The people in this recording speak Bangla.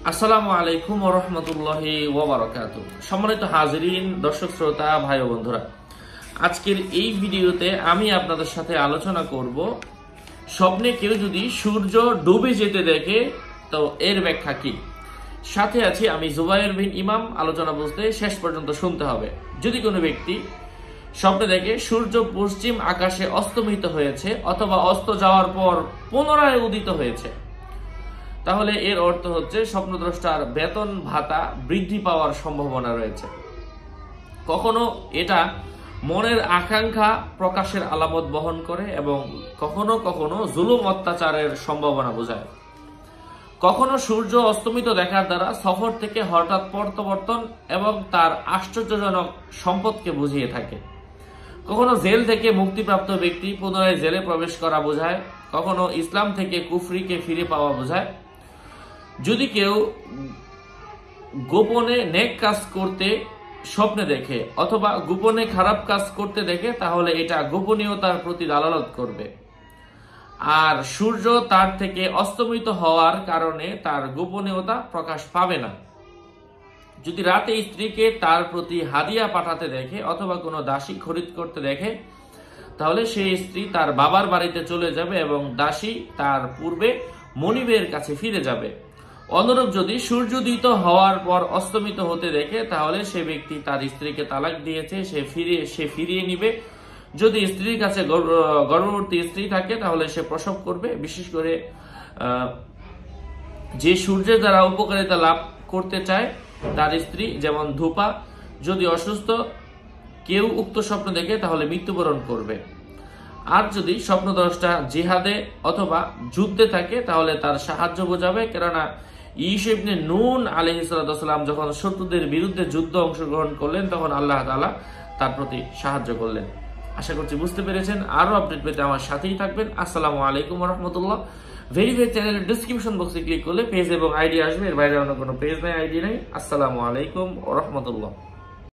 আসসালামু আলাইকুম ওয়া রাহমাতুল্লাহি ওয়া বারাকাতুহু। সম্মানিত হাজিরিন, দর্শক শ্রোতা, ভাই ও বন্ধুরা, আজকের এই ভিডিওতে আমি আপনাদের সাথে আলোচনা করব স্বপ্নে কেউ যদি সূর্য ডুবে যেতে দেখে তো এর ব্যাখ্যা কি। সাথে আছি আমি জুবায়ের বিন ইমাম। আলোচনা বুঝতে শেষ পর্যন্ত শুনতে হবে। যদি কোনো ব্যক্তি স্বপ্নে দেখে সূর্য পশ্চিম আকাশে অস্তমিত হয়েছে অথবা অস্ত যাওয়ার পর পুনরায় উদিত হয়েছে, তাহলে এর অর্থ হচ্ছে স্বপ্নদ্রষ্টার বেতন ভাতা বৃদ্ধি পাওয়ার সম্ভাবনা রয়েছে। কখনো এটা মনের আকাঙ্ক্ষা প্রকাশের আলামত বহন করে এবং কখনো কখনো জুলুম অত্যাচারের সম্ভাবনা বোঝায়। কখনো সূর্য অস্তমিত দেখার দ্বারা সফর থেকে হঠাৎ প্রত্যাবর্তন এবং তার আশ্চর্যজনক সম্পদকে বুঝিয়ে থাকে। কখনো জেল থেকে মুক্তিপ্রাপ্ত ব্যক্তি পুনরায় জেলে প্রবেশ করা বোঝায়। কখনো ইসলাম থেকে কুফরিকে ফিরে পাওয়া বোঝায়। যদি কেউ গোপনে নেক কাজ করতে স্বপ্নে দেখে অথবা গোপনে খারাপ কাজ করতে দেখে, তাহলে এটা গোপনীয়তার প্রতি দালালত করবে। আর সূর্য তার থেকে অস্তমিত হওয়ার কারণে তার গোপনীয়তা প্রকাশ পাবে না। যদি রাতে স্ত্রীকে তার প্রতি হাদিয়া পাঠাতে দেখে অথবা কোনো দাসী খরিদ করতে দেখে, তাহলে সেই স্ত্রী তার বাবার বাড়িতে চলে যাবে এবং দাসী তার পূর্বে মনিবের কাছে ফিরে যাবে। অনুরূপ যদি সূর্যোদিত হওয়ার পর অস্তমিত হতে দেখে, তাহলে সে ব্যক্তি তার স্ত্রীকে তালাক দিয়েছে, সে ফিরিয়ে নিবে। যদি স্ত্রীর কাছে গর্ভবতী স্ত্রী থাকে, তাহলে সে প্রসব করবে। বিশেষ করে যে সূর্যের দ্বারা উপকারিতা লাভ করতে চায় তার স্ত্রী, যেমন ধূপা, যদি অসুস্থ কেউ উক্ত স্বপ্ন দেখে তাহলে মৃত্যুবরণ করবে। আর যদি স্বপ্নদ্রষ্টা জিহাদে অথবা যুদ্ধে থাকে, তাহলে তার সাহায্য বোঝাবে। কেননা ঈসা ইবনে নূন আলাইহিস সালাম যখন শত্রুদের বিরুদ্ধে যুদ্ধ অংশগ্রহণ করলেন, তখন আল্লাহ তাআলা তার প্রতি সাহায্য করলেন। আশা করছি বুঝতে পেরেছেন। আরো আপডেট পেতে আমার সাথেই থাকবেন। আসসালামু আলাইকুম ওয়া রাহমাতুল্লাহ। ভেরিফাই চ্যানেলের ডেসক্রিপশন বক্সে ক্লিক করলে পেজ এবং আইডি আসবে। এর বাইরে অন্য কোনো পেজ নাই, আইডি নাই। আসসালামু আলাইকুম ওয়া রাহমাতুল্লাহ।